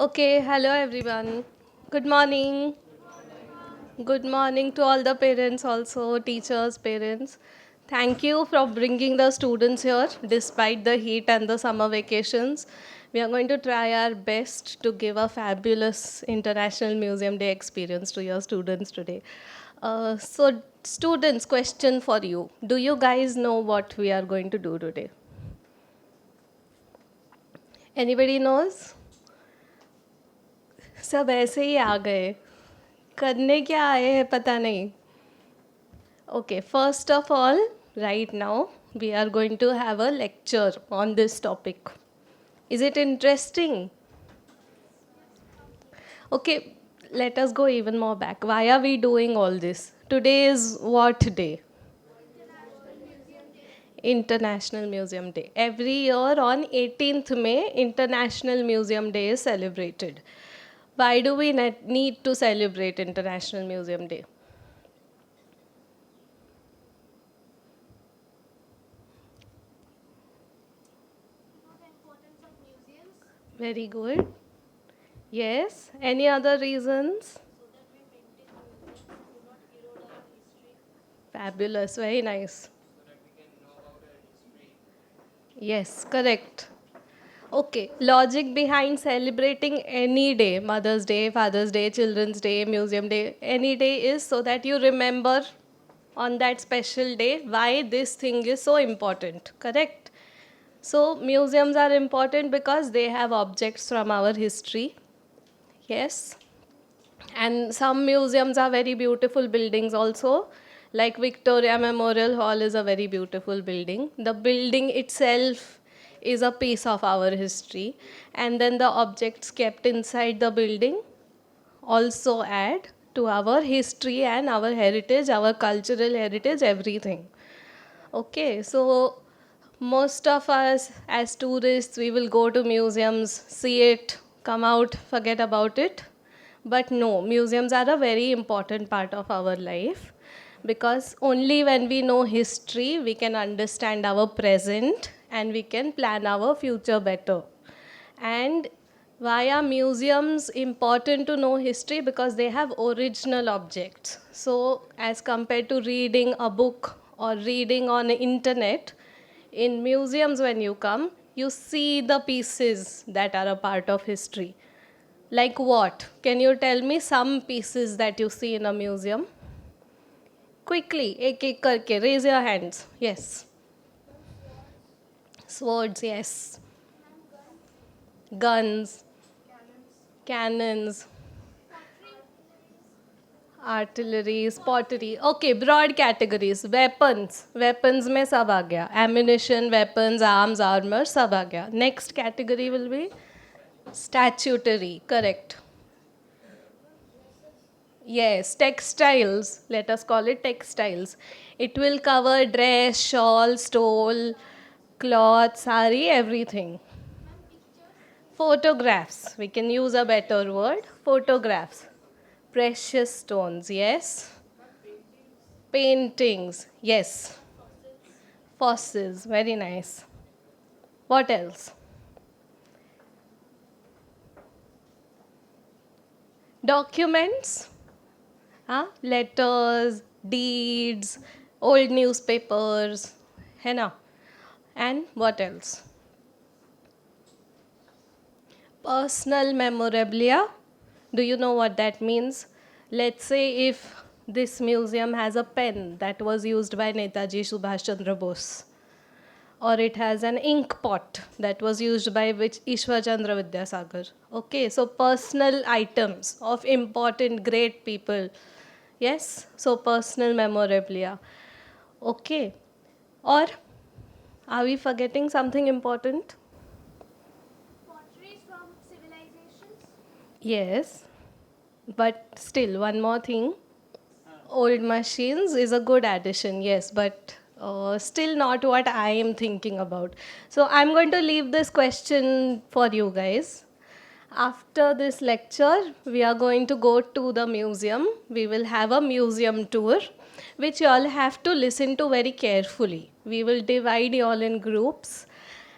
Okay, hello everyone. Good morning. Good morning to all the parents, also teachers, parents. Thank you for bringing the students here despite the heat and the summer vacations. We are going to try our best to give a fabulous International Museum Day experience to your students today. Students, question for you. Do you guys know what we are going to do today? Anybody knows? सब ऐसे ही आ गए करने क्या आए हैं पता नहीं. Okay, first of all, right now we are going to have a lecture on this topic. Is it interesting? Okay, let us go even more back. Why are we doing all this? Today is what day? International Museum Day. Every year on 18th May, International Museum Day is celebrated. Why do we need to celebrate International Museum Day? Very good. Yes. Any other reasons? Fabulous. Very nice. Yes, correct. Okay, logic behind celebrating any day, Mother's Day, Father's Day, Children's Day, Museum Day, any day is so that you remember on that special day why this thing is so important, correct? So, museums are important because they have objects from our history, yes. And some museums are very beautiful buildings also. Like Victoria Memorial Hall is a very beautiful building. The building itself is a piece of our history. And then the objects kept inside the building also add to our history and our heritage, our cultural heritage, everything. Okay, so most of us as tourists, we will go to museums, see it, come out, forget about it. But no, museums are a very important part of our life because only when we know history, we can understand our present and we can plan our future better. And why are museums important to know history? Because they have original objects. So, as compared to reading a book or reading on the internet, in museums, when you come, you see the pieces that are a part of history. Like what? Can you tell me some pieces that you see in a museum? Quickly, ek ek karke, raise your hands. Yes. Swords, yes. Guns, cannons, artillery, pottery. Okay, broad categories. Weapons. Weapons में सब आ गया. Ammunition, weapons, arms, armor, सब आ गया. Next category will be statutory. Correct. Yes, textiles. Let us call it textiles. It will cover dress, shawl, stole, cloth, sari, everything. Photographs. We can use a better word. Photographs. Precious stones. Yes. Paintings. Yes. Fossils. Very nice. What else? Documents. Huh? Letters, deeds, old newspapers. है ना? And what else? Personal memorabilia. Do you know what that means? Let's say if this museum has a pen that was used by Netaji Subhash Chandra Bose, or it has an ink pot that was used by which Ishwar Chandra Vidyasagar. Okay, so personal items of important great people. Yes, so personal memorabilia. Okay, or are we forgetting something important? Potteries from civilizations. Yes, but still, one more thing. Old machines is a good addition, yes, but still not what I am thinking about. So I'm going to leave this question for you guys. After this lecture, we are going to go to the museum. We will have a museum tour, which you all have to listen to very carefully. We will divide you all in groups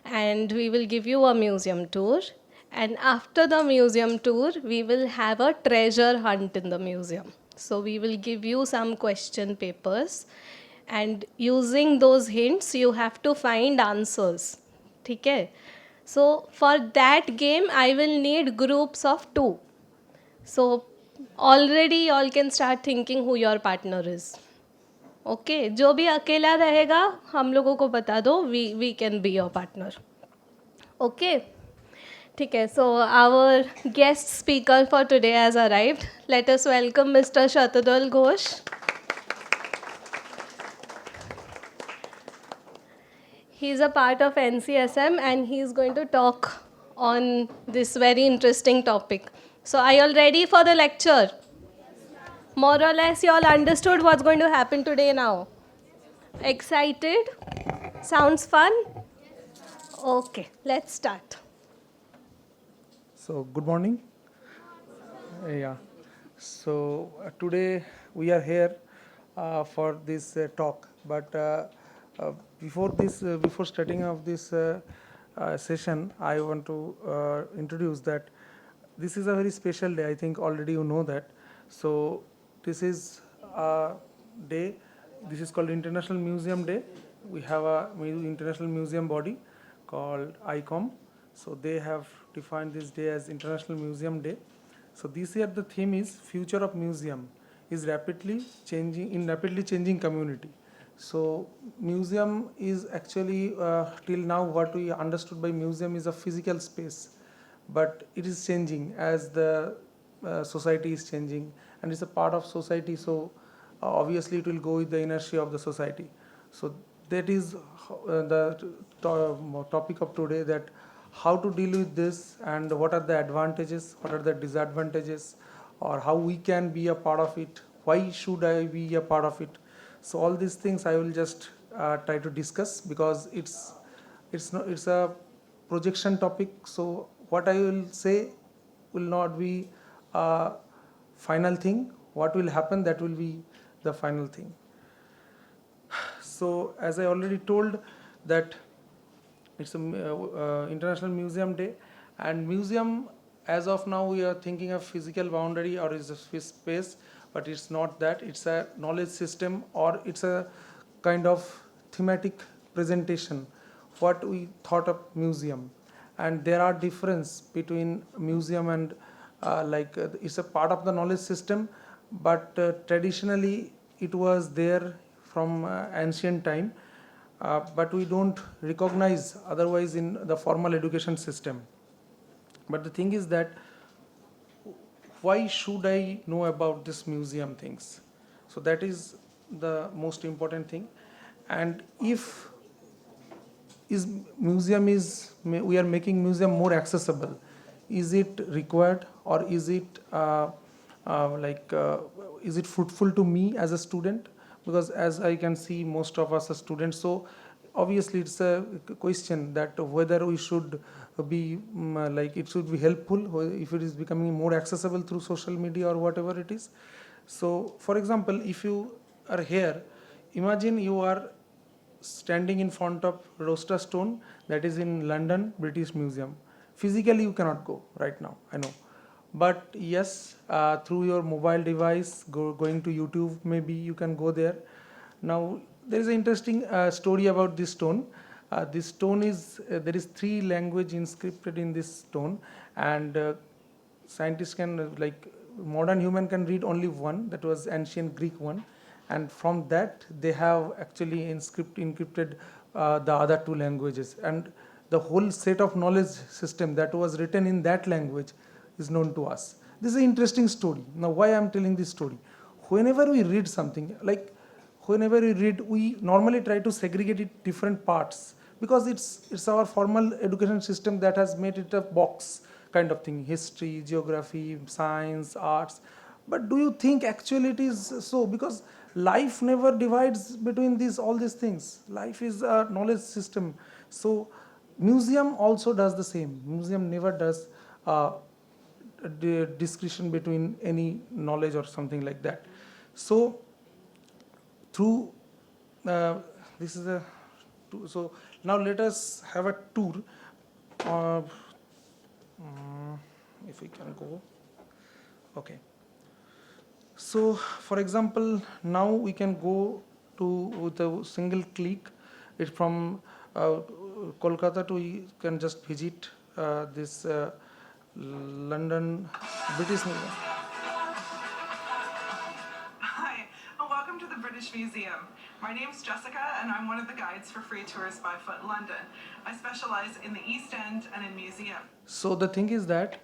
and we will give you a museum tour. And after the museum tour, we will have a treasure hunt in the museum. So we will give you some question papers, and using those hints, you have to find answers. Okay? So for that game, I will need groups of two. So already y'all can start thinking who your partner is. Okay जो भी अकेला रहेगा हम लोगों को बता दो we can be your partner okay ठीक है so our guest speaker for today has arrived let us welcome mister Shatadal Ghosh he is a part of NCSM and he is going to talk on this very interesting topic. So are you all ready for the lecture? More or less you all understood what's going to happen today now? Excited? Sounds fun? Okay, let's start. So, good morning. Yeah. So, today we are here for this talk. But before starting off this session, I want to introduce that this is a very special day. I think already you know that. So, this is a day. This is called International Museum Day. We have a international museum body called ICOM. So they have defined this day as International Museum Day. So this year the theme is Future of Museum is rapidly changing community. So museum is actually till now what we understood by museum is a physical space, but it is changing as the society is changing and it's a part of society. So obviously it will go with the inertia of the society. So that is the topic of today, that how to deal with this and what are the advantages, what are the disadvantages, or how we can be a part of it, why should I be a part of it. So all these things I will just try to discuss, because it's a projection topic. So what I will say will not be a final thing. What will happen, that will be the final thing. So as I already told that it's a International Museum Day, and museum as of now we are thinking of physical boundary or is a space, but it's not that. It's a knowledge system, or it's a kind of thematic presentation what we thought of museum. And there are difference between museum and it's a part of the knowledge system, but traditionally it was there from ancient time, but we don't recognize otherwise in the formal education system. But the thing is that why should I know about this museum things? So that is the most important thing. And if is museum is we are making museum more accessible, is it required, or is it is it fruitful to me as a student? Because as I can see, most of us are students, so obviously it's a question that whether we should be it should be helpful if it is becoming more accessible through social media or whatever it is. So for example, if you are here, imagine you are standing in front of Rosetta Stone, that is in London British Museum. Physically you cannot go right now, I know, but yes, through your mobile device, going to YouTube, maybe you can go there. Now there is an interesting story about this stone. This stone is there is 3 language inscripted in this stone, and scientists can modern human can read only one, that was ancient Greek one, and from that they have actually encrypted the other 2 languages, and the whole set of knowledge system that was written in that language is known to us. This is an interesting story. Now why I am telling this story? Whenever we read something, whenever we read, we normally try to segregate it different parts, because it's our formal education system that has made it a box kind of thing: history, geography, science, arts. But do you think actually it is so? Because life never divides between all these things. Life is a knowledge system. So museum also does the same. Museum never does discretion between any knowledge or something like that. So through this is a so now let us have a tour. If we can go. Okay. So, for example, now we can go to with a single click. It's from Kolkata to you can just visit this London British Museum. Hi, and welcome to the British Museum. My name's Jessica, and I'm one of the guides for Free Tours by Foot London. I specialize in the East End and in museums. So the thing is that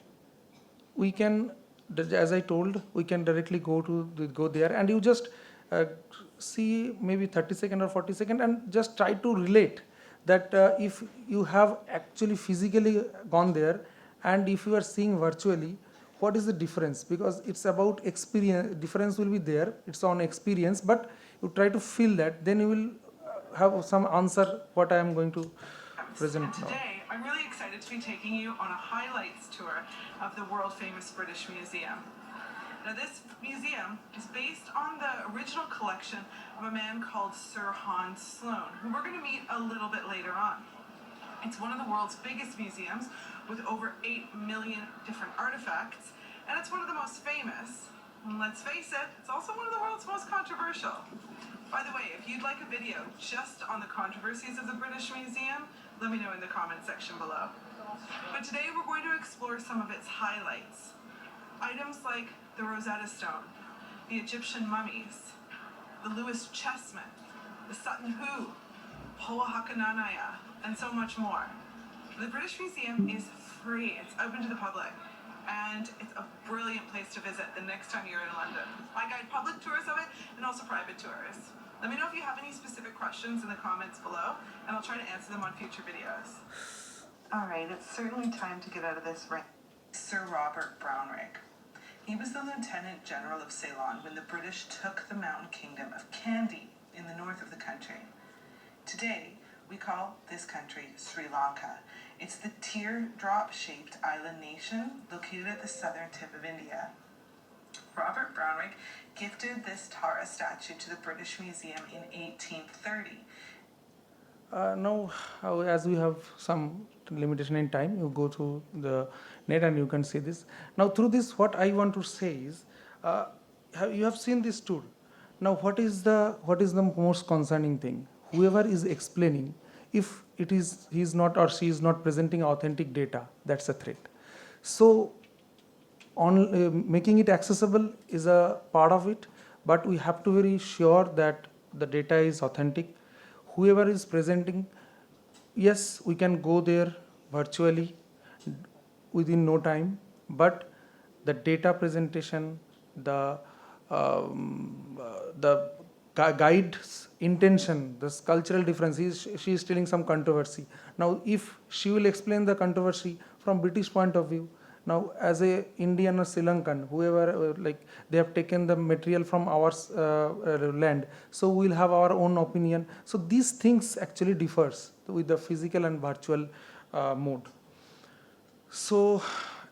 we can, as I told, we can directly go there, and you just see maybe 30 second or 40 second, and just try to relate that if you have actually physically gone there, and if you are seeing virtually, what is the difference? Because it's about experience. Difference will be there. It's on experience, but you try to feel that, then you will have some answer what I am going to present And now. today, I'm really excited to be taking you on a highlights tour of the world famous British Museum. Now, this museum is based on the original collection of a man called Sir Hans Sloane, who we're going to meet a little bit later on. It's one of the world's biggest museums with over 8 million different artifacts, and it's one of the most famous. And let's face it, it's also one of the world's most controversial. By the way, if you'd like a video just on the controversies of the British Museum, let me know in the comment section below. But today we're going to explore some of its highlights. Items like the Rosetta Stone, the Egyptian mummies, the Lewis chessmen, the Sutton Hoo, Powhatan, and so much more. The British Museum is free. It's open to the public. And it's a brilliant place to visit the next time you're in London. I guide public tours of it and also private tours. Let me know if you have any specific questions in the comments below, and I'll try to answer them on future videos. All right, it's certainly time to get out of this ring. Sir Robert Brownrigg. He was the Lieutenant General of Ceylon when the British took the mountain kingdom of Kandy in the north of the country. Today, we call this country Sri Lanka. It's the teardrop-shaped island nation located at the southern tip of India. Robert Brownrigg gifted this Tara statue to the British Museum in 1830. Now, as we have some limitation in time, you go to the net and you can see this. Now, through this, what I want to say is, you have seen this tool. Now, what is the most concerning thing? Whoever is explaining, if it is he is not or she is not presenting authentic data, that's a threat. So, on making it accessible is a part of it, but we have to be very sure that the data is authentic. Whoever is presenting, yes, we can go there virtually within no time, but the data presentation, the guide's intention, this cultural difference, she is telling some controversy. Now, if she will explain the controversy from British point of view, now as a Indian or Sri Lankan, whoever like they have taken the material from our land, so we'll have our own opinion. So these things actually differs with the physical and virtual mode. So,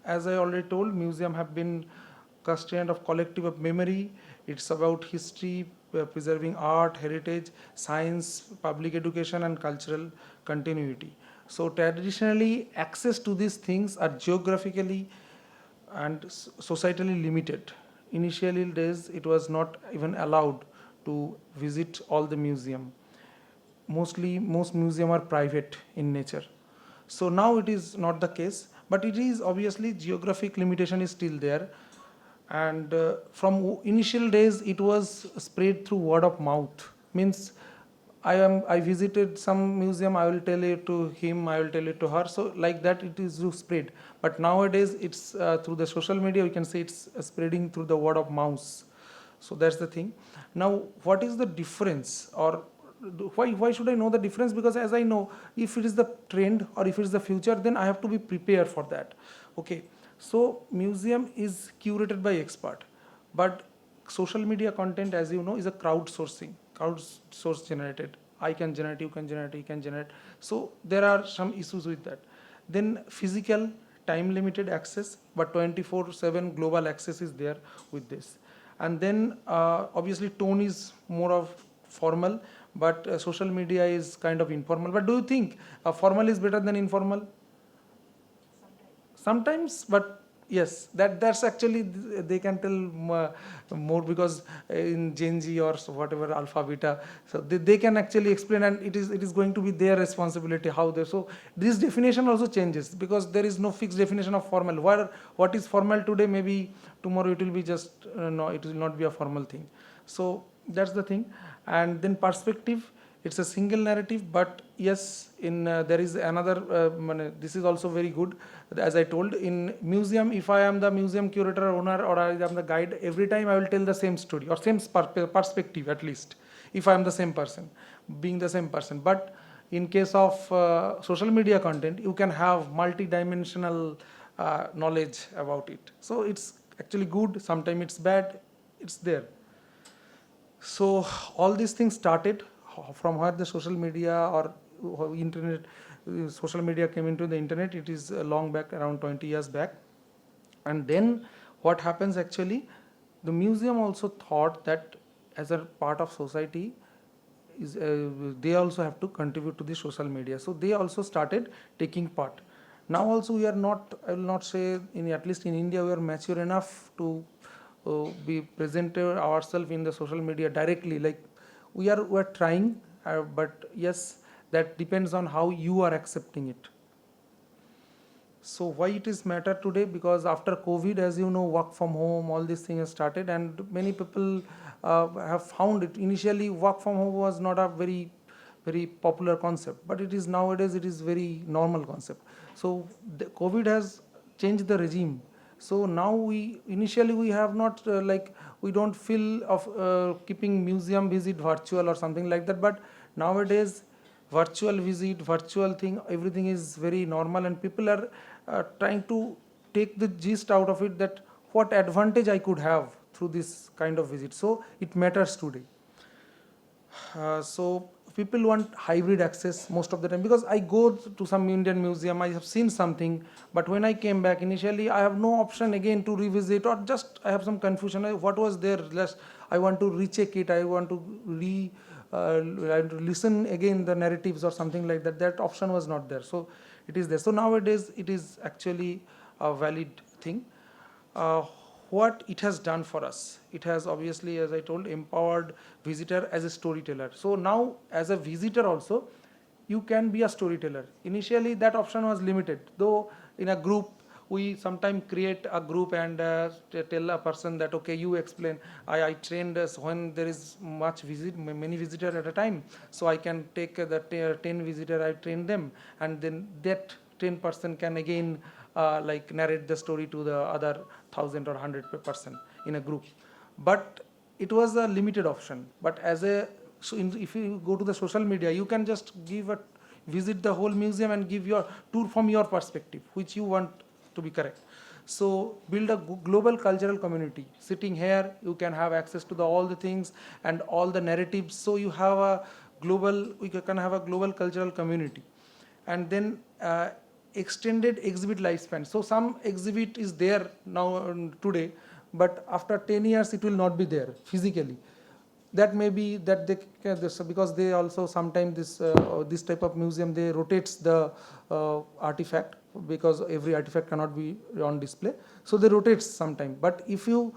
as I already told, museum have been constraint of collective of memory. It's about history, preserving art, heritage, science, public education, and cultural continuity. So traditionally, access to these things are geographically and societally limited. Initially days, it was not even allowed to visit all the museum. Mostly, most museum are private in nature. So now it is not the case, but it is obviously geographic limitation is still there. And from initial days, it was spread through word of mouth. Means I visited some museum, I will tell it to him, I will tell it to her. So like that, it is to spread. But nowadays, it's through the social media. We can say it's spreading through the word of mouth. So that's the thing. Now, what is the difference, or why should I know the difference? Because as I know, if it is the trend or if it is the future, then I have to be prepared for that. Okay. So museum is curated by expert, but social media content, as you know, is a crowdsource generated. I can generate, you can generate, he can generate. So there are some issues with that. Then physical, time limited access, but 24/7 global access is there with this. And then obviously tone is more of formal, but social media is kind of informal. But do you think formal is better than informal? sometimes, but yes, that's actually they can tell more, because in Gen Z or whatever alpha beta, so they can actually explain, and it is going to be their responsibility how they. So this definition also changes, because there is no fixed definition of formal. What is formal today, maybe tomorrow it will be just no, it will not be a formal thing. So that's the thing. And then perspective, it's a single narrative, but yes, in there is another this is also very good. As I told, in museum, if I am the museum curator, owner, or I am the guide, every time I will tell the same story or same perspective, at least if I am the same person, being the same person. But in case of social media content, you can have multi-dimensional knowledge about it. So it's actually good, sometimes it's bad, it's there. So all these things started from where the social media or internet, social media came into the internet. It is long back, around 20 years back. And then what happens actually, the museum also thought that as a part of society, is they also have to contribute to the social media. So they also started taking part. Now also we are not, I will not say, in at least in India we are mature enough to be presented ourselves in the social media directly. Like we are trying, but yes, that depends on how you are accepting it. So why it is matter today? Because after COVID, as you know, work from home, all these things have started, and many people have found it. Initially, work from home was not a very popular concept, but it is nowadays, it is very normal concept. So the COVID has changed the regime. So now we have not like, we don't feel of keeping museum visit virtual or something like that, but nowadays virtual visit, virtual thing, everything is very normal, and people are trying to take the gist out of it, that what advantage I could have through this kind of visit. So it matters today. So people want hybrid access most of the time, because I go to some Indian museum, I have seen something, but when I came back initially, I have no option again to revisit, or just I have some confusion. What was there? I want to recheck it. I want to listen again the narratives or something like that. That option was not there. So it is there. So nowadays it is actually a valid thing. Uh, what it has done for us, it has obviously, as I told, empowered visitor as a storyteller. So now as a visitor also, you can be a storyteller. Initially that option was limited, though in a group we sometimes create a group and tell a person that okay, you explain. I trained when there is much many visitor at a time, so I can take the 10 visitor, I train them, and then that 10% can again like narrate the story to the other 1,000 or 100 person in a group. But it was a limited option. But as a, if you go to the social media, you can just visit the whole museum and give your tour from your perspective, which you want to be correct. So build a global cultural community. Sitting here, you can have access to all the things and all the narratives. So you have a we can have a global cultural community. And then extended exhibit lifespan. So some exhibit is there now today, but after 10 years it will not be there physically. That may be that they because they also sometimes this type of museum, they rotates the artifact, because every artifact cannot be on display, so they rotate sometime. But if you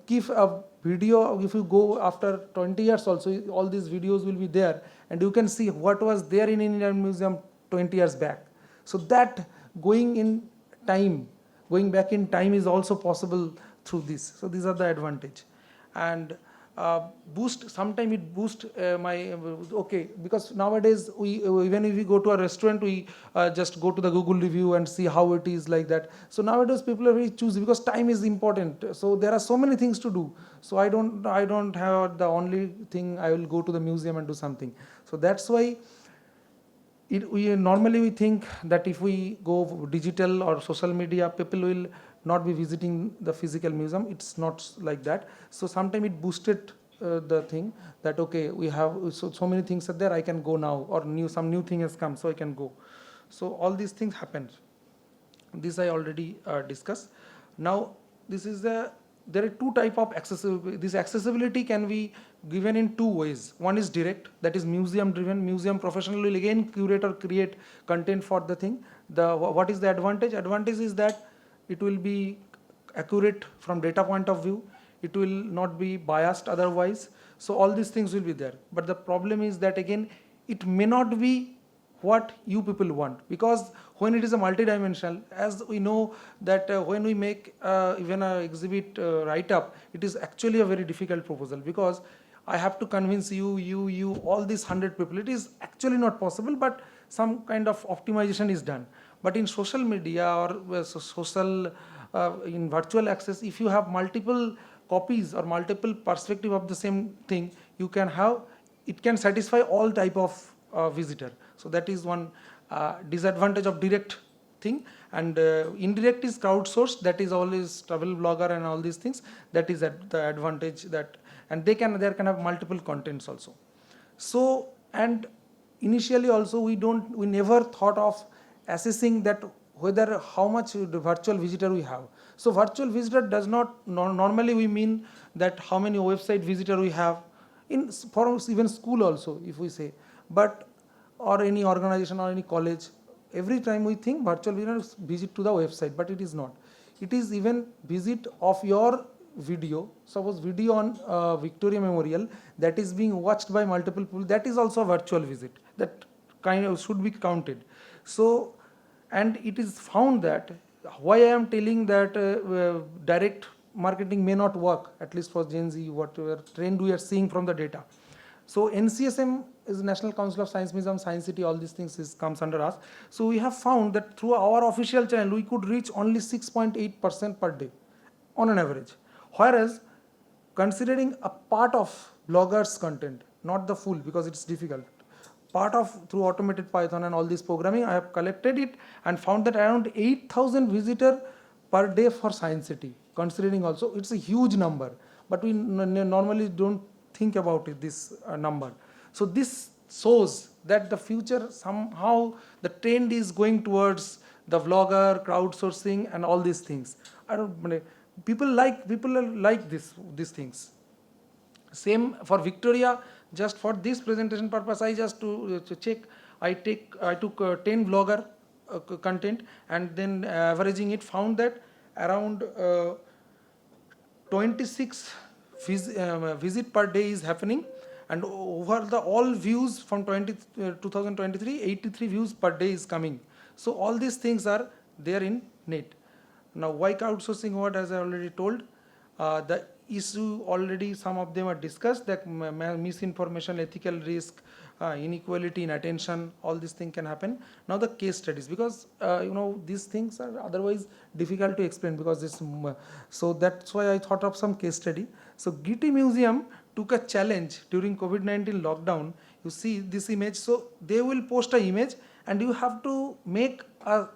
keep a video, if you go after 20 years also, all these videos will be there, and you can see what was there in Indian museum 20 years back. So that going back in time is also possible through this. So these are the advantage. And boost, sometime it boost my okay, because nowadays we even if we go to a restaurant, we just go to the Google review and see how it is, like that. So nowadays people are very choosy, because time is important. So there are so many things to do. So I don't have the only thing, I will go to the museum and do something. So that's why normally we think that if we go digital or social media, people will not be visiting the physical museum. It's not like that. So sometimes it boosted the thing that okay, we have so many things are there, I can go now, or some new thing has come, so I can go. So all these things happen. This I already discussed. Now this is the there are two type of accessibility. This accessibility can be given in two ways. One is direct, that is museum driven. Museum professional will again curate or create content for the thing. What is the advantage? Advantage is that it will be accurate from data point of view. It will not be biased otherwise. So all these things will be there. But the problem is that again, it may not be what you people want, because when it is a multidimensional, as we know that when we make even a exhibit write up, it is actually a very difficult proposal, because I have to convince you all these 100 people. It is actually not possible, but some kind of optimization is done. But in social media or social in virtual access, if you have multiple copies or multiple perspective of the same thing, you can have, it can satisfy all type of visitor. So that is one disadvantage of direct thing. And indirect is crowdsourced, that is always travel blogger and all these things. That is the advantage, that, and there can have multiple contents also. So, and initially also we never thought of assessing that whether how much the virtual visitor we have. So virtual visitor does not normally we mean that how many website visitor we have in, for even school also, if we say, but or any organization or any college, every time we think virtual visitors visit to the website, but it is not. It is even visit of your video. Suppose video on Victoria Memorial that is being watched by multiple people, that is also a virtual visit, that kind of should be counted. So, and it is found that why I am telling that direct marketing may not work, at least for Gen Z, whatever trend we are seeing from the data. So NCSM is National Council of Science Museum, Science City, all these things comes under us. So we have found that through our official channel, we could reach only 6.8% per day on an average. Whereas considering a part of bloggers' content, not the full, because it's difficult, part of through automated Python and all this programming, I have collected it and found that around 8,000 visitors per day for Science City. Considering also, it's a huge number, but we normally don't think about it, this number. So this shows that the future, somehow the trend is going towards the vlogger, crowdsourcing and all these things. People like these things. Same for Victoria. Just for this presentation purpose, I just to check, I took 10 vlogger content, and then averaging it, found that around 26 visit per day is happening, and over the all views from 2023, 83 views per day is coming. So all these things are there in net. Now why crowdsourcing? What, as I already told, the issue already some of them are discussed, that misinformation, ethical risk, inequality in attention, all these things can happen. Now the case studies, because these things are otherwise difficult to explain, because this, so that's why I thought of some case study. So Getty Museum took a challenge during COVID-19 lockdown. You see this image, so they will post an image and you have to make a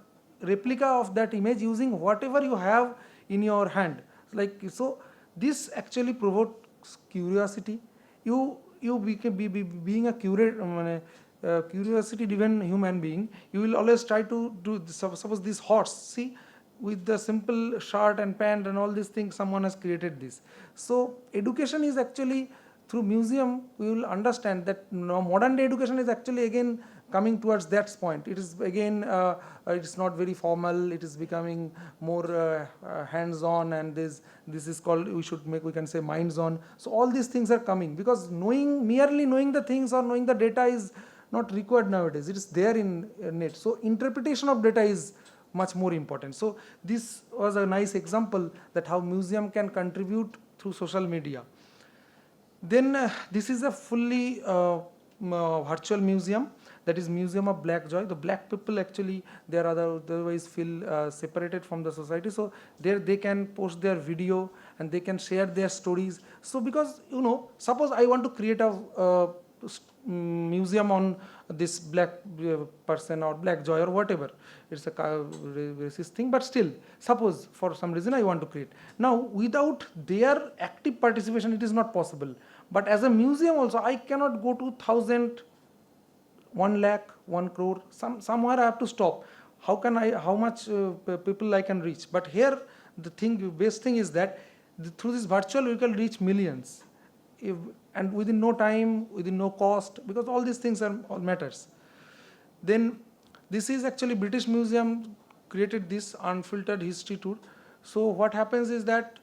replica of that image using whatever you have in your hand. Like, so this actually provokes curiosity. You being a curiosity driven human being, you will always try to do this. Suppose this horse, see, with the simple shirt and pant and all these things, someone has created this. So education is actually, through museum we will understand that modern day education is actually again coming towards that point. It is again it's not very formal, it is becoming more hands-on, and this is called, we can say minds-on. So all these things are coming, because merely knowing the things or knowing the data is not required nowadays. It is there in net. So interpretation of data is much more important. So this was a nice example that how museum can contribute through social media. Then this is a fully virtual museum, that is Museum of Black Joy. The black people actually, they are otherwise feel separated from the society. So there they can post their video and they can share their stories. So because suppose I want to create a museum on this black person or Black Joy or whatever, it's a racist thing, but still, suppose for some reason I want to create. Now without their active participation it is not possible. But as a museum also, I cannot go to 1,000, 1 lakh, 1 crore, somewhere I have to stop. How much people I can reach? But here the best thing is that through this virtual we can reach millions, if, and within no time, within no cost, because all these things are all matters. Then this is actually British Museum created this unfiltered history tour. So what happens is that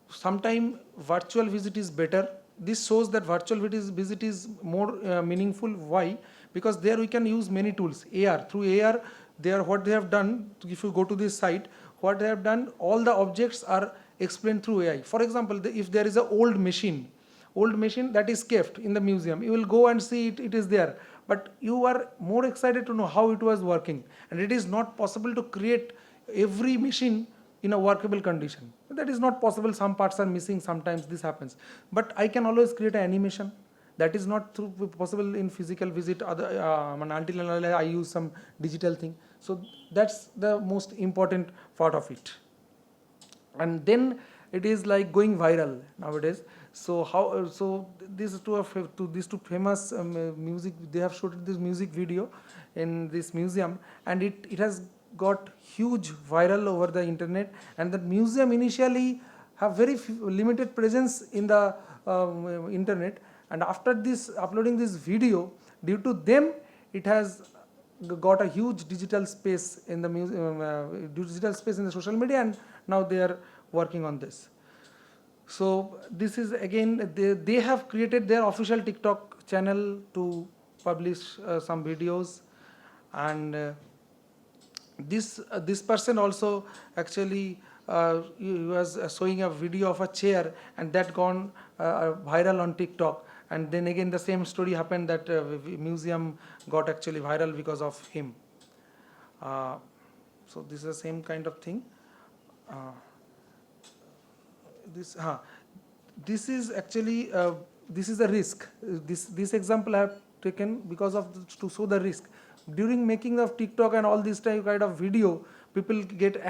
sometime virtual visit is better. This shows that virtual visit is more meaningful. Why? Because there we can use many tools. AR, through AR, what they have done, if you go to this site, what they have done, all the objects are explained through AI. For example, if there is an old machine that is kept in the museum, you will go and see it is there, but you are more excited to know how it was working, and it is not possible to create every machine in a workable condition. That is not possible. Some parts are missing, sometimes this happens, but I can always create an animation. That is not possible in physical visit, until and unless I use some digital thing. So that's the most important part of it. And then it is like going viral nowadays. So how? So these two famous music, they have shot this music video in this museum, and it has got huge viral over the internet. And the museum initially have very limited presence in the internet, and after this uploading this video, due to them, it has got a huge digital space in the digital space in the social media, and now they are working on this. So this is again, they have created their official TikTok channel to publish some videos, and this person also actually he was showing a video of a chair, and that gone viral on TikTok. And then again the same story happened, that museum got actually viral because of him. So this is the same kind of thing. This is actually this is a risk. This example I have taken because of to show the risk. During making of TikTok and all this type kind of video, people get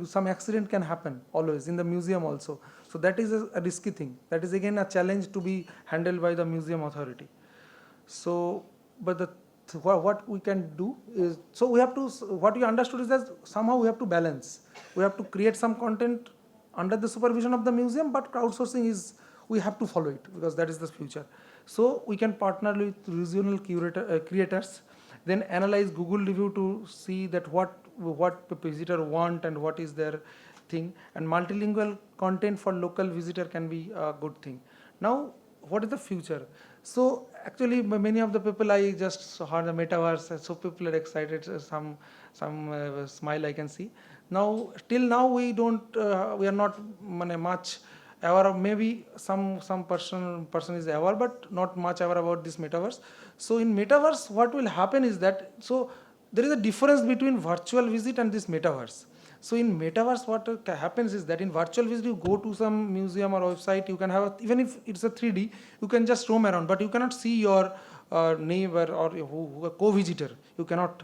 some accident can happen always in the museum also. So that is a risky thing. That is again a challenge to be handled by the museum authority. So, but what we can do is, so we have to, what we understood is that somehow we have to balance. We have to create some content under the supervision of the museum, but crowdsourcing is, we have to follow it because that is the future. So we can partner with regional creators, then analyze Google review to see that what the visitor want and what is their thing, and multilingual content for local visitor can be a good thing. Now, what is the future? So actually, many of the people, I just heard the metaverse, so people are excited. Some smile I can see. Now, till now we don't, we are not much aware of. Maybe some person is aware, but not much aware about this metaverse. So in metaverse, what will happen is that, so there is a difference between virtual visit and this metaverse. So in metaverse, what happens is that in virtual visit, you go to some museum or website, you can have, even if it's a 3D, you can just roam around, but you cannot see your neighbor or a co-visitor. You cannot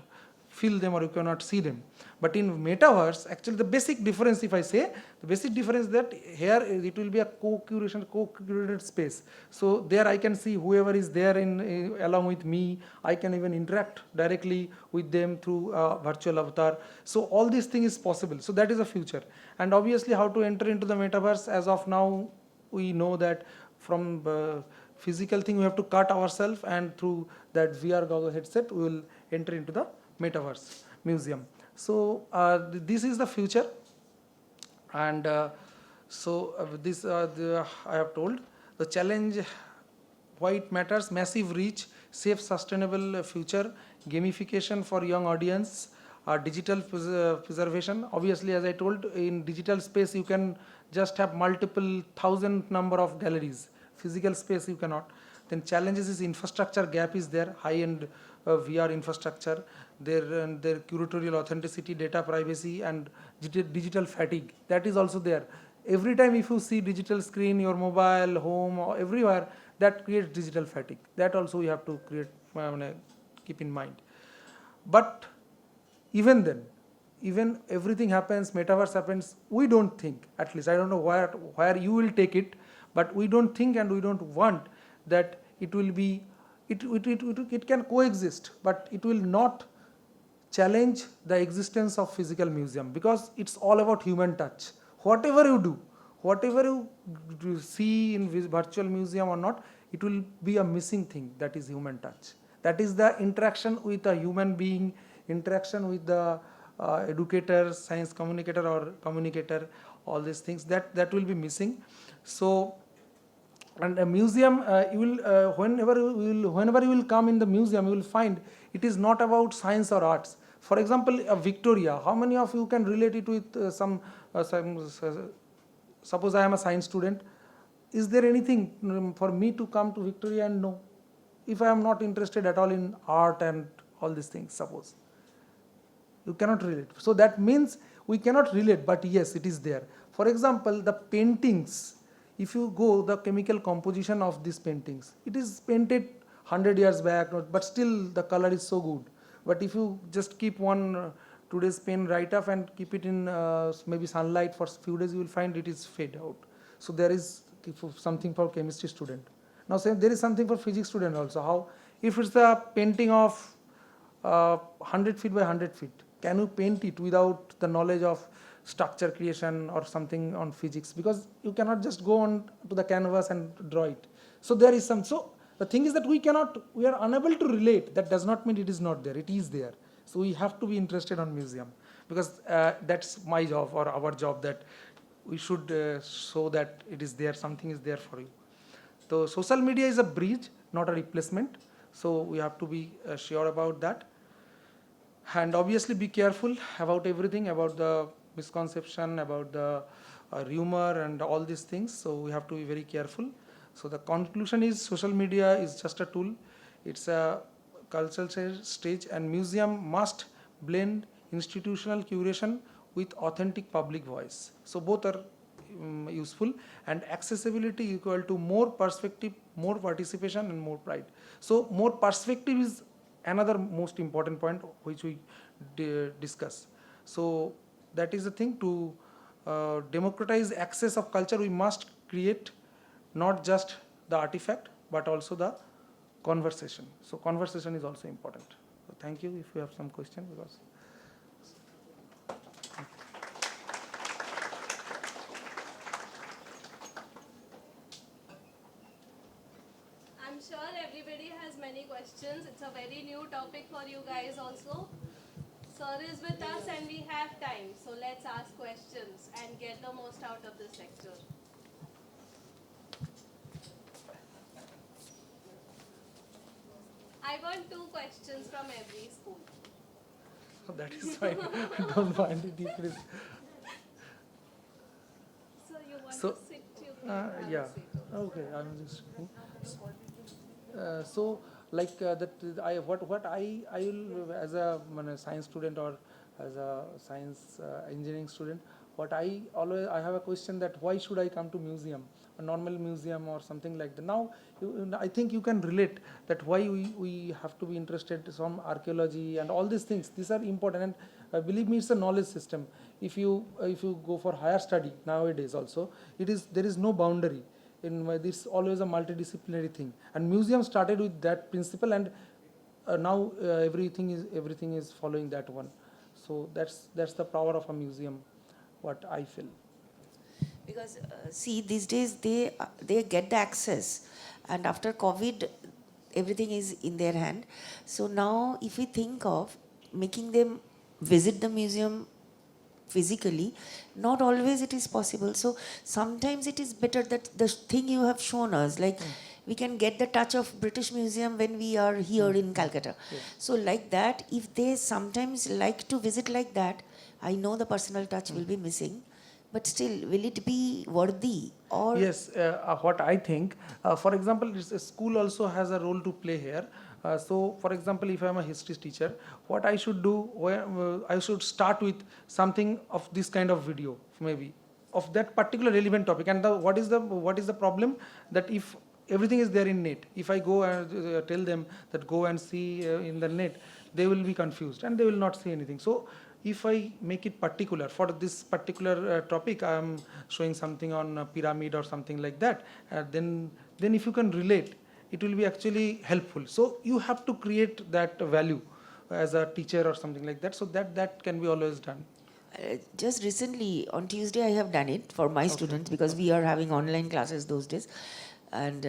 feel them or you cannot see them. But in metaverse, actually the basic difference, if I say, the basic difference is that here it will be a co-curated space. So there I can see whoever is there along with me. I can even interact directly with them through virtual avatar. So all these things is possible. So that is the future. And obviously how to enter into the metaverse, as of now, we know that from physical thing we have to cut ourselves, and through that VR goggle headset we will enter into the metaverse museum. So this is the future, and this I have told the challenge, why it matters: massive reach, safe, sustainable future, gamification for young audience, digital preservation. Obviously, as I told, in digital space you can just have multiple thousand number of galleries. Physical space you cannot. Then challenges is infrastructure gap is there, high-end VR infrastructure, their curatorial authenticity, data privacy, and digital fatigue. That is also there. Every time if you see digital screen, your mobile, home, or everywhere, that creates digital fatigue. That also you have to keep in mind. But even then, even everything happens, metaverse happens, we don't think, at least I don't know where you will take it, but we don't think and we don't want that it will be, it can coexist, but it will not challenge the existence of physical museum, because it's all about human touch. Whatever you do, whatever you see in virtual museum or not, it will be a missing thing, that is human touch. That is the interaction with a human being, interaction with the educator, science communicator or communicator, all these things, that will be missing. So, and a museum, you will whenever you will come in the museum, you will find it is not about science or arts. For example, Victoria, how many of you can relate it with suppose I am a science student, is there anything for me to come to Victoria and know, if I am not interested at all in art and all these things? Suppose you cannot relate, so that means we cannot relate, but yes, it is there. For example, the paintings, if you go the chemical composition of these paintings, it is painted 100 years back, but still the color is so good. But if you just keep one today's pen right off and keep it in maybe sunlight for few days, you will find it is fade out. So there is something for chemistry student. Now there is something for physics student also. How, if it's a painting of 100 feet by 100 feet, can you paint it without the knowledge of structure creation or something on physics? Because you cannot just go on to the canvas and draw it. So there is some, so the thing is that we are unable to relate. That does not mean it is not there, it is there. So we have to be interested on museum, because that's my job or our job, that we should show that it is there, something is there for you. So social media is a bridge, not a replacement. So we have to be sure about that. And obviously be careful about everything, about the misconception, about the rumor and all these things. So we have to be very careful. So the conclusion is, social media is just a tool. It's a cultural stage, and museum must blend institutional curation with authentic public voice. So both are useful, and accessibility equal to more perspective, more participation and more pride. So more perspective is another most important point which we discuss. So that is the thing, to democratize access of culture, we must create not just the artifact but also the conversation. So conversation is also important. So thank you. If you have some question, because I'm sure everybody has many questions. It's a very new topic for you guys also. Sir is with us and we have time. So let's ask questions and get the most out of this lecture. I want 2 questions from every school. that is fine. Don't mind it if it is. So you want So, to sit, you can have a yeah. seat. Okay, I'm just. So like that, what I will, as a science student or as a science engineering student, what I have a question, that why should I come to museum, a normal museum or something like that. Now I think you can relate that why we have to be interested in some archaeology and all these things. These are important, and believe me, it's a knowledge system. If you go for higher study nowadays also, there is no boundary. This always a multidisciplinary thing, and museum started with that principle, and now everything is following that one. So that's the power of a museum, what I feel. Because see, these days they get the access, and after COVID, everything is in their hand. So now, if we think of making them visit the museum physically, not always it is possible. So sometimes it is better that the thing you have shown us, like we can get the touch of British Museum when we are here in Calcutta. Yes. So like that, if they sometimes like to visit like that, I know the personal touch will be missing, but still, will it be worthy? Or Yes, what I think, for example, a school also has a role to play here. So, for example, if I am a history teacher, what I should do, I should start with something of this kind of video, maybe, of that particular relevant topic. And what is the problem? That if everything is there in net, if I go and tell them that go and see in the net, they will be confused and they will not see anything. So if I make it particular for this particular topic, I am showing something on a pyramid or something like that, then if you can relate, it will be actually helpful. So you have to create that value as a teacher or something like that, so that can be always done. Just recently, on Tuesday, I have done it for my students because we are having online classes those days. And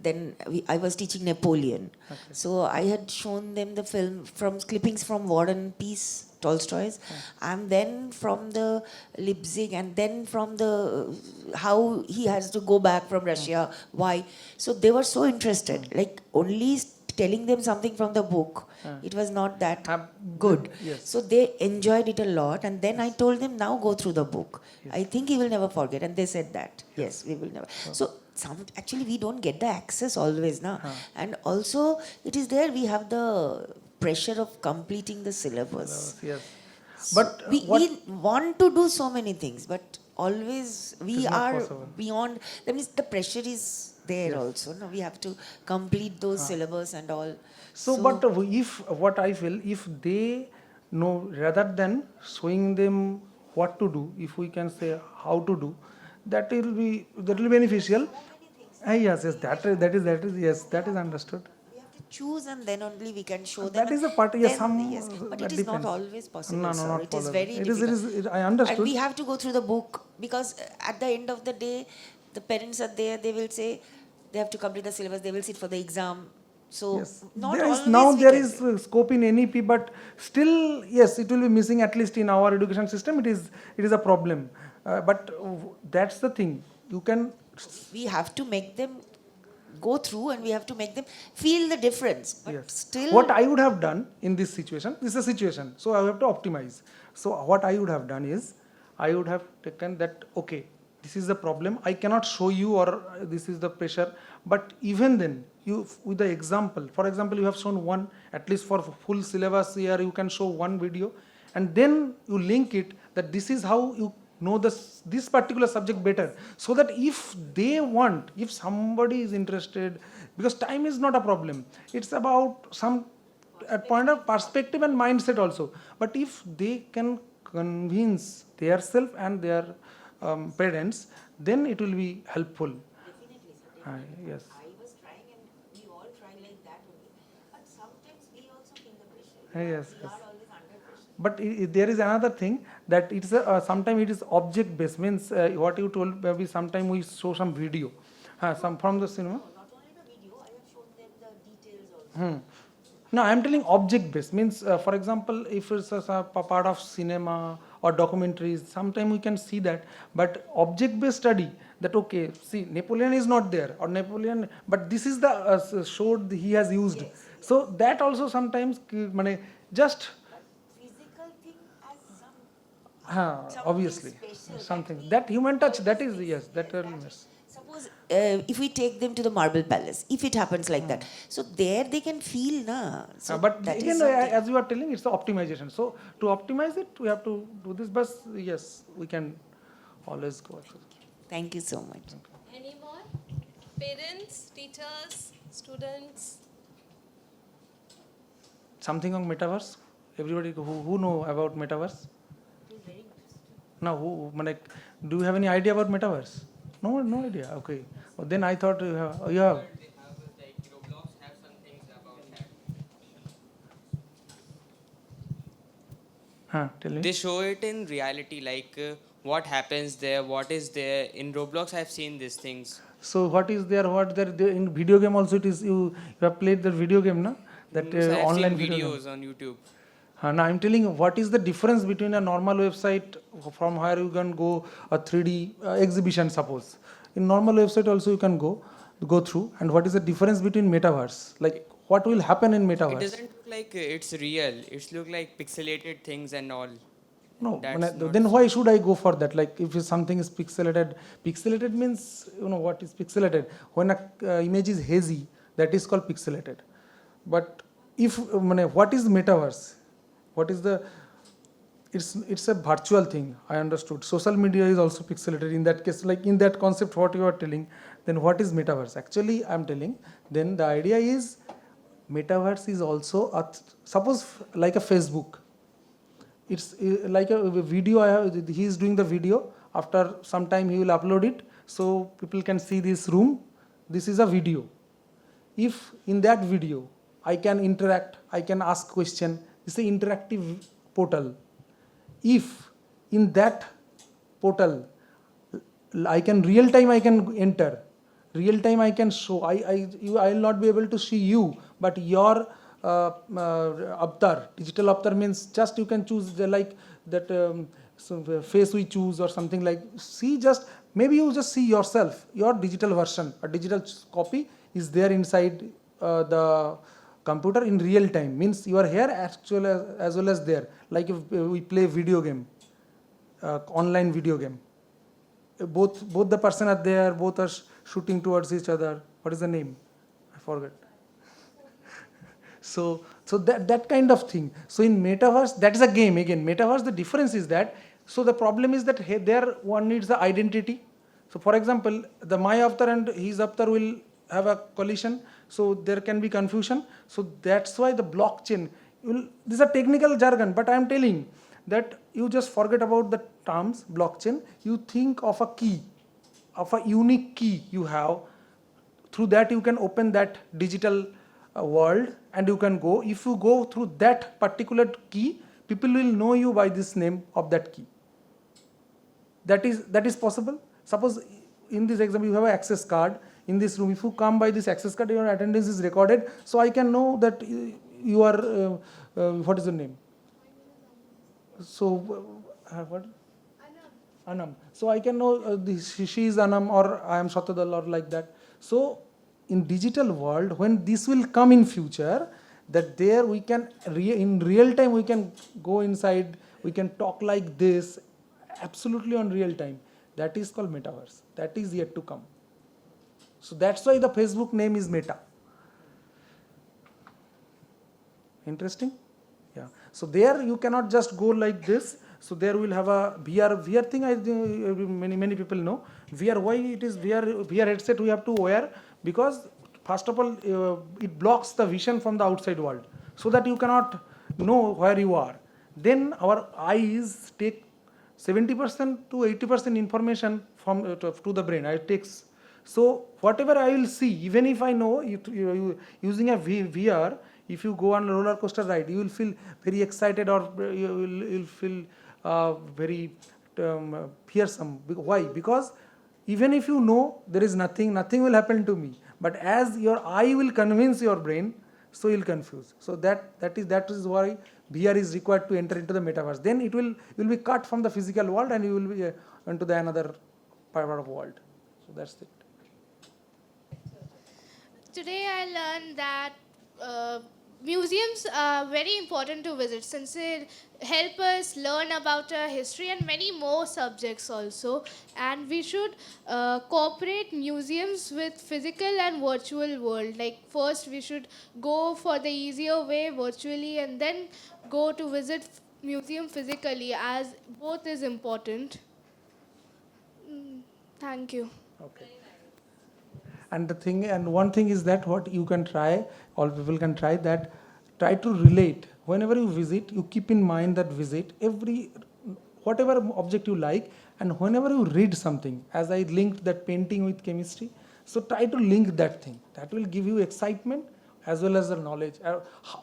then I was teaching Napoleon. So I had shown them the film from clippings from War and Peace, Tolstoy's, and then from the Leipzig, and then from the how he has to go back from Russia, why. So they were so interested. Like only telling them something from the book, it was not that good. Yes. So they enjoyed it a lot, and then I told them, now go through the book. I think he will never forget, and they said that. Yes, we will never. So actually we don't get the access always, na. And also it is there we have the pressure of completing the syllabus. Yes. So But we want to do so many things, but always we not are possible. beyond. That means the pressure is there also. No, we have to complete those syllabus and all. So, but if what I feel, if they know rather than showing them what to do, if we can say how to do, that will be beneficial. Yes, that is yes, that is understood. We have to choose, and then only we can show them. That is a part. Yes, Then- some. yes, but that it is depends. not always possible. No, sir. not It is possible. very It difficult. is. I understood. And we have to go through the book because at the end of the day, the parents are there. They will say they have to complete the syllabus. They will sit for the exam. So Yes. not There is always now we there can is do. scope in NEP, but still yes, it will be missing at least in our education system. It is a problem. But that's the thing. You can. We have to make them go through, and we have to make them feel the difference. But Yes. still, What I would have done in this is a situation. So I have to optimize. So what I would have done is, I would have taken that, okay, this is the problem. I cannot show you, or this is the pressure. But even then, you with the example, for example, you have shown one, at least for full syllabus here, you can show one video, and then you link it that this is how you know this particular subject better, so that if they want, if somebody is interested, because time is not a problem, it's about some at point of perspective and mindset also. But if they can convince their self and their parents, then it will be helpful. Yes. I was trying, and we all try like that only. But sometimes we also feel the pressure. Yes, We yes. are always under pressure. But there is another thing, that it's sometimes it is object based, means what you told, maybe sometime we show some video, some from the cinema. Not only the video, I have shown them the details also. No, I am telling object based, means for example, if it's a part of cinema or documentaries, sometimes we can see that. But object based study, that okay, see, Napoleon is not there, or Napoleon, but this is the sword he has used. So that also sometimes just Physical thing as some obviously special something that human touch, that is, yes, that will miss. Suppose if we take them to the Marble Palace, if it happens like that, so there they can feel, na. So But that again, is something. as you are telling, it's the optimization. So to optimize it, we have to do this. But yes, we can always go through. Thank you so much. Any more? Parents, teachers, students? Something on metaverse. Everybody who know about metaverse. Now, do you have any idea about metaverse? No idea. Okay. Well, then I thought you have. You have. They have like Roblox have some things about that. Tell me. They show it in reality, like what happens there, what is there. In Roblox, I've seen these things. So what is there? What there in video game also? It is you have played the video game, no? That So I've online seen video game. videos on YouTube. Now I'm telling you, what is the difference between a normal website from where you can go a 3D exhibition, suppose. In normal website also you can go through, and what is the difference between metaverse? Like what will happen in It metaverse? doesn't look like it's real. It's look like pixelated things and all. No, That's not then why should I go for that? Like if something is pixelated means, what is pixelated? When a image is hazy, that is called pixelated. But if what is metaverse? What is the? It's a virtual thing. I understood. Social media is also pixelated. In that case, like in that concept, what you are telling, then what is metaverse? Actually, I'm telling. Then the idea is, metaverse is also suppose like a Facebook. It's like a video. He is doing the video. After some time, he will upload it, so people can see this room. This is a video. If in that video I can interact, I can ask question. It's an interactive portal. If in that portal, I can real time I can enter, real time I can show. I will not be able to see you, but your avatar, digital avatar means just you can choose like that face we choose or something like. See, just maybe you just see yourself, your digital version, a digital copy is there inside the computer in real time. Means you are here as well as there. Like if we play video game, online video game, both the person are there, both are shooting towards each other. What is the name? I forget. So that kind of thing. So in metaverse, that is a game. Again, metaverse, the difference is that, so the problem is that there one needs the identity. So for example, the my avatar and his avatar will have a collision, so there can be confusion. So that's why the blockchain, this is a technical jargon, but I am telling that you just forget about the terms blockchain. You think of a key, of a unique key you have. Through that you can open that digital world, and you can go. If you go through that particular key, people will know you by this name of that key. That is possible. Suppose in this example you have an access card in this room. If you come by this access card, your attendance is recorded, so I can know that you are what is your name? So what? Anam. So I can know she is Anam, or I am Shatadal, or like that. So in digital world, when this will come in future, that there we can in real time we can go inside, we can talk like this, absolutely on real time. That is called metaverse. That is yet to come. So that's why the Facebook name is Meta. Interesting? Yeah. So there you cannot just go like this. So there will have a VR thing. I think many people know VR. Why it is VR headset we have to wear? Because first of all, it blocks the vision from the outside world, so that you cannot know where you are. Then our eyes take 70% to 80% information from to the brain. It takes. So whatever I will see, even if I know using a VR, if you go on a roller coaster ride, you will feel very excited, or you'll feel very fearsome. Why? Because even if you know there is nothing will happen to me. But as your eye will convince your brain, so you'll confuse. So that is why VR is required to enter into the metaverse. Then you will be cut from the physical world, and you will be into the another part of the world. So that's it. Today I learned that museums are very important to visit since they help us learn about our history and many more subjects also. And we should cooperate museums with physical and virtual world. Like first we should go for the easier way virtually, and then go to visit museum physically, as both is important. Thank you. Okay. And one thing is that what you can try, all people can try that, try to relate. Whenever you visit, you keep in mind that visit, whatever object you like, and whenever you read something, as I linked that painting with chemistry, so try to link that thing. That will give you excitement as well as the knowledge.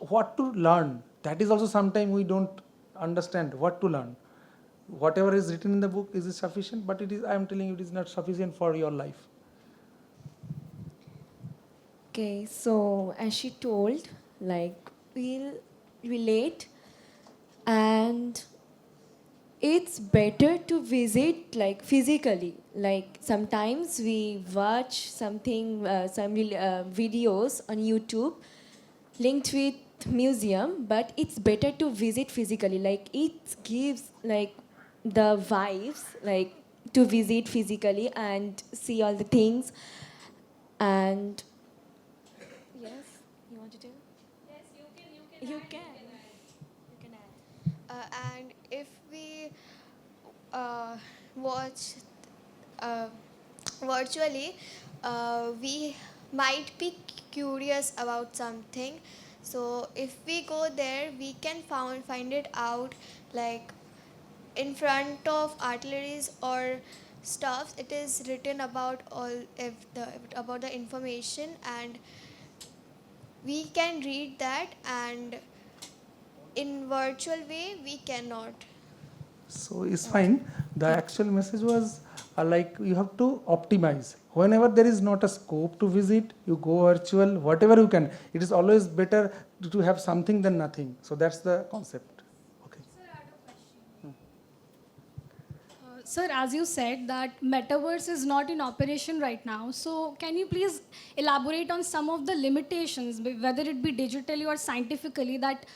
What to learn, that is also sometimes we don't understand what to learn. Whatever is written in the book, is it sufficient? But I am telling you, it is not sufficient for your life. Okay, so as she told, like we'll relate, and it's better to visit like physically. Like sometimes we watch something, videos on YouTube linked with museum, but it's better to visit physically. Like it gives like the vibes, like to visit physically and see all the things. And yes, you want to do? Yes, you can. You can. You can add. And if we watch virtually, we might be curious about something. So if we go there, we can find it out, like in front of artilleries or stuffs. It is written about about the information, and we can read that, and in virtual way we cannot. So it's fine. The actual message was like you have to optimize. Whenever there is not a scope to visit, you go virtual, whatever you can. It is always better to have something than nothing. So that's the concept. Okay. Sir, as you said that metaverse is not in operation right now, so can you please elaborate on some of the limitations, whether it be digitally or scientifically, that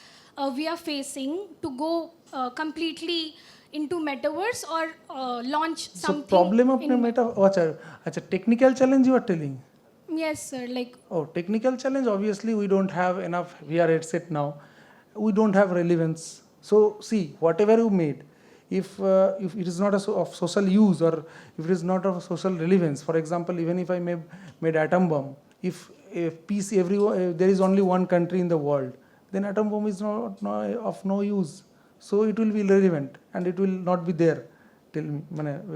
we are facing to go completely into metaverse or launch So something? problem of in meta, अच्छा technical challenge you are telling. Yes, sir. Like, Oh, technical challenge. Obviously, we don't have enough VR headset now. We don't have relevance. So, see, whatever you made, if it is not of social use or if it is not of social relevance, for example, even if I made atom bomb, if peace there is only one country in the world, then atom bomb is of no use. So it will be irrelevant and it will not be there.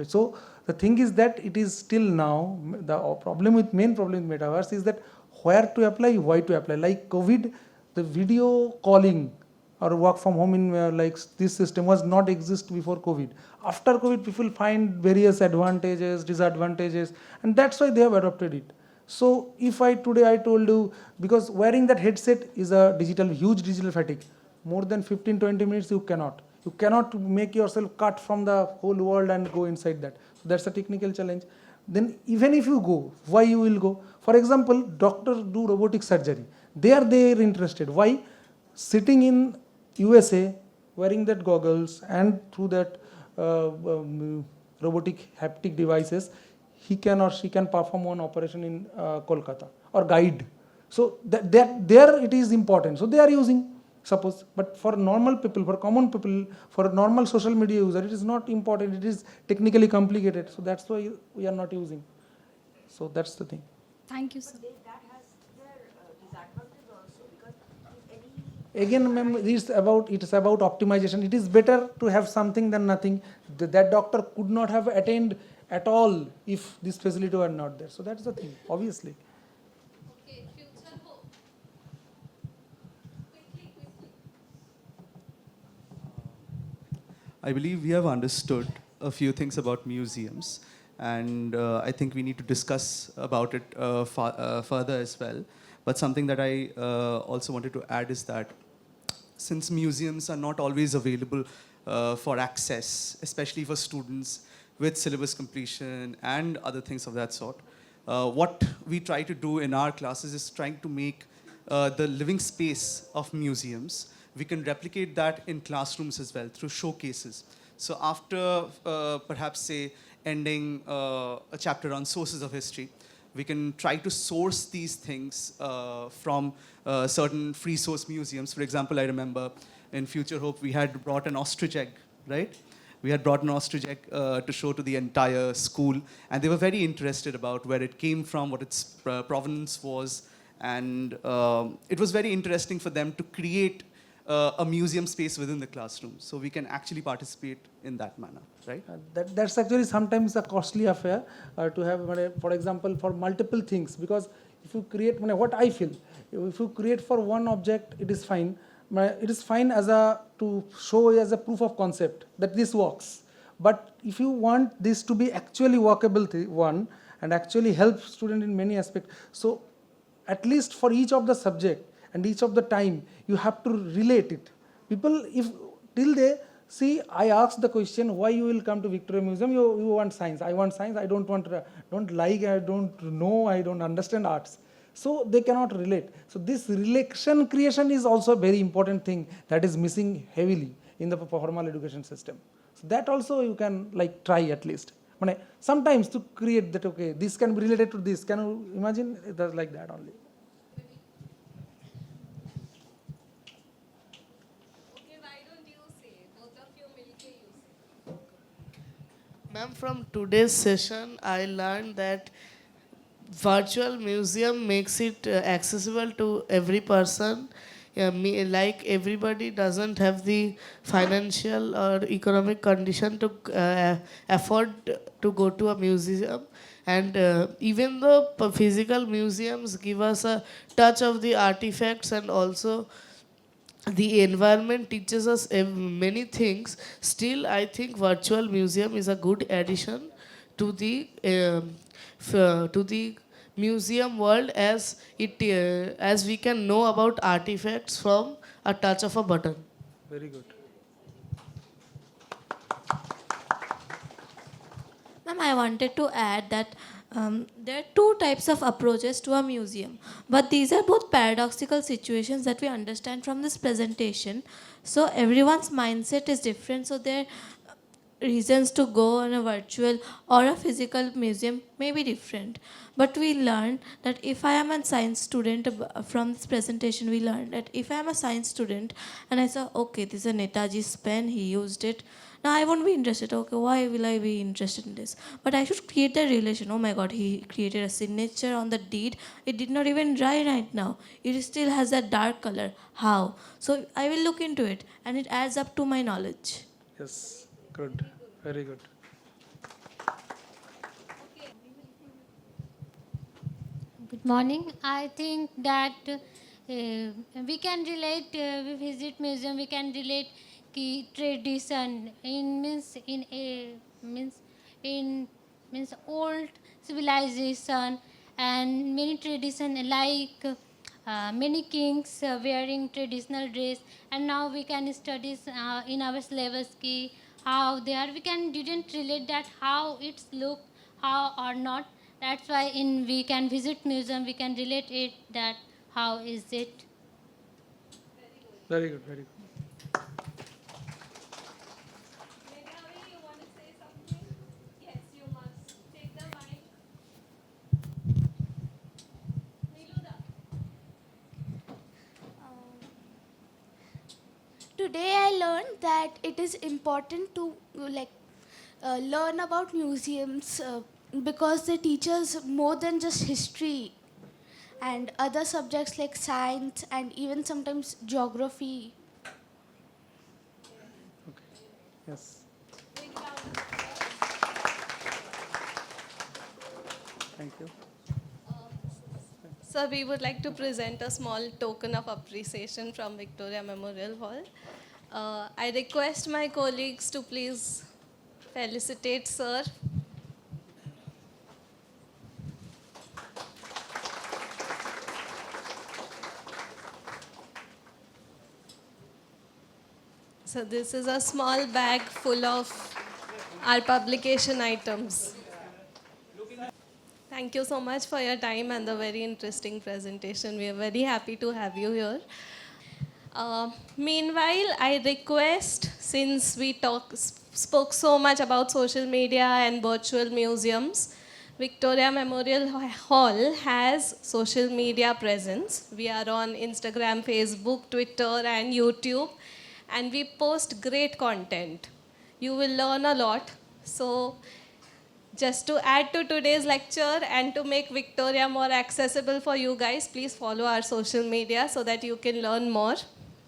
So the thing is that it is still now the main problem with metaverse is that where to apply, why to apply. Like COVID, the video calling or work from home in like this system was not exist before COVID. After COVID, people find various advantages, disadvantages, and that's why they have adopted it. So if I told you, because wearing that headset is a huge digital fatigue. More than 15-20 minutes you cannot. You cannot make yourself cut from the whole world and go inside that. So that's a technical challenge. Then even if you go, why you will go? For example, doctors do robotic surgery. They are interested. Why? Sitting in USA, wearing that goggles and through that robotic haptic devices, he can or she can perform one operation in Kolkata or guide. So that there it is important. So they are using, suppose, but for normal people, for common people, for a normal social media user, it is not important. It is technically complicated. So that's why we are not using. So that's the thing. thank you, sir. Again, ma'am, it's about optimization. It is better to have something than nothing. That doctor could not have attained at all if this facility were not there. So that's the thing, obviously. Okay, future hope. Quickly. I believe we have understood a few things about museums, and I think we need to discuss about it further as well. But something that I also wanted to add is that since museums are not always available for access, especially for students with syllabus completion and other things of that sort, what we try to do in our classes is trying to make the living space of museums. We can replicate that in classrooms as well through showcases. So after perhaps say ending a chapter on sources of history, we can try to source these things from certain free source museums. For example, I remember in Future Hope we had brought an ostrich egg, right? We had brought an ostrich egg to show to the entire school, and they were very interested about where it came from, what its provenance was, and it was very interesting for them to create a museum space within the classroom. So we can actually participate in that manner, right? That's actually sometimes a costly affair to have, for example, for multiple things. Because if you create, what I feel, if you create for one object, it is fine. It is fine to show as a proof of concept that this works. But if you want this to be actually workable one and actually help student in many aspects, so at least for each of the subject and each of the time, you have to relate it. People, if till they see, I ask the question, why you will come to Victoria Museum? You want science. I want science. I don't like, I don't know, I don't understand arts. So they cannot relate. So this relation creation is also a very important thing that is missing heavily in the formal education system. So that also you can try at least. Sometimes to create that, okay, this can be related to this. Can you imagine? It does like that only. Ma'am, from today's session, I learned that virtual museum makes it accessible to every person. Like everybody doesn't have the financial or economic condition to afford to go to a museum. And even though physical museums give us a touch of the artifacts and also the environment teaches us many things. Still, I think virtual museum is a good addition to the museum world, as we can know about artifacts from a touch of a button. Very good. Ma'am, I wanted to add that there are two types of approaches to a museum, but these are both paradoxical situations that we understand from this presentation. So everyone's mindset is different, so their reasons to go on a virtual or a physical museum may be different. But we learned that if I am a science student, from this presentation, we learned that if I am a science student and I saw, okay, this is a Netaji's pen, he used it. Now I won't be interested. Okay, why will I be interested in this? But I should create that relation. Oh my God, he created a signature on the deed. It did not even dry right now. It still has that dark color. How? So I will look into it, and it adds up to my knowledge. Yes, good. Very good. Good morning. I think that we can relate. We visit museum. We can relate ki tradition in means old civilization and many tradition like many kings wearing traditional dress, and now we can study in our syllabus ki how they are. We can didn't relate that how it's look, how or not. That's why in we can visit museum, we can relate it that how is it. Very good. Very good. Today I learned that it is important to learn about museums because they teach us more than just history and other subjects like science and even sometimes geography. Yes. Thank you. So we would like to present a small token of appreciation from Victoria Memorial Hall. I request my colleagues to please felicitate Sir. So this is a small bag full of our publication items. Thank you so much for your time and the very interesting presentation. We are very happy to have you here. Meanwhile, I request, since we spoke so much about social media and virtual museums, Victoria Memorial Hall has social media presence. We are on Instagram, Facebook, Twitter, and YouTube, and we post great content. You will learn a lot. So just to add to today's lecture and to make Victoria more accessible for you guys, please follow our social media so that you can learn more.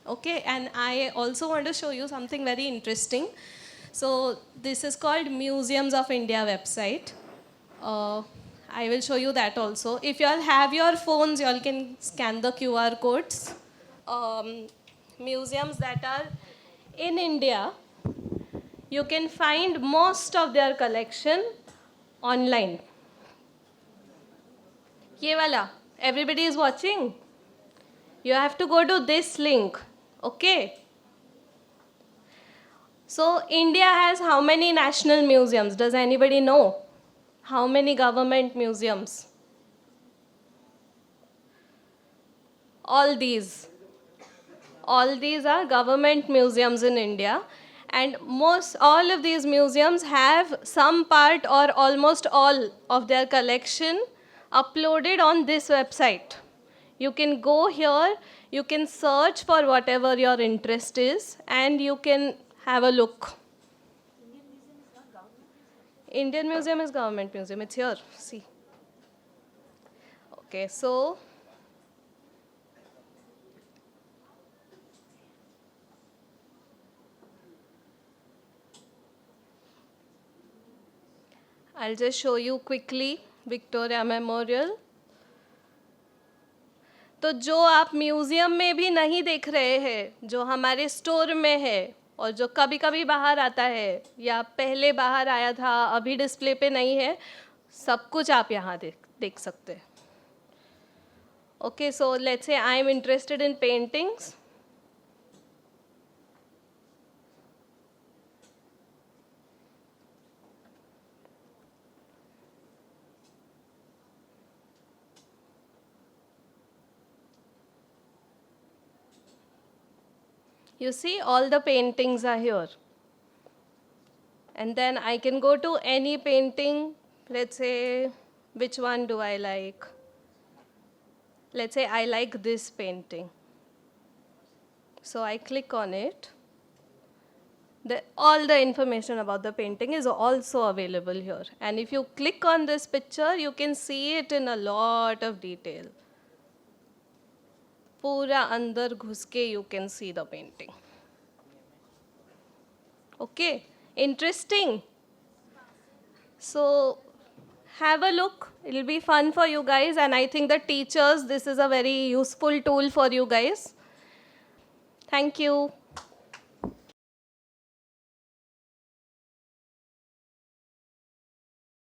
Okay, and I also want to show you something very interesting. So this is called Museums of India website. I will show you that also. If you all have your phones, you all can scan the QR codes. Museums that are in India, you can find most of their collection online. Ye wala, everybody is watching. You have to go to this link, okay? So India has how many national museums? Does anybody know? How many government museums? All these. All these are government museums in India. And all of these museums have some part or almost all of their collection uploaded on this website. You can go here, you can search for whatever your interest is, and you can have a look. Indian Museum is government museum. It's here. See. Okay, so I'll just show you quickly Victoria Memorial. तो जो आप museum में भी नहीं देख रहे हैं, जो हमारे स्टोर में है और जो कभी कभी बाहर आता है या पहले बाहर आया था अभी डिस्प्ले पे नहीं है, सब कुछ आप यहाँ देख सकते हैं. Okay, so let's say I am interested in paintings. You see, all the paintings are here. And then I can go to any painting. Let's say, which one do I like? Let's say I like this painting. So I click on it. All the information about the painting is also available here. And if you click on this picture, you can see it in a lot of detail. पूरा अंदर घुस के you can see the painting. Okay, interesting. So have a look. It'll be fun for you guys, and I think the teachers, this is a very useful tool for you guys. Thank you.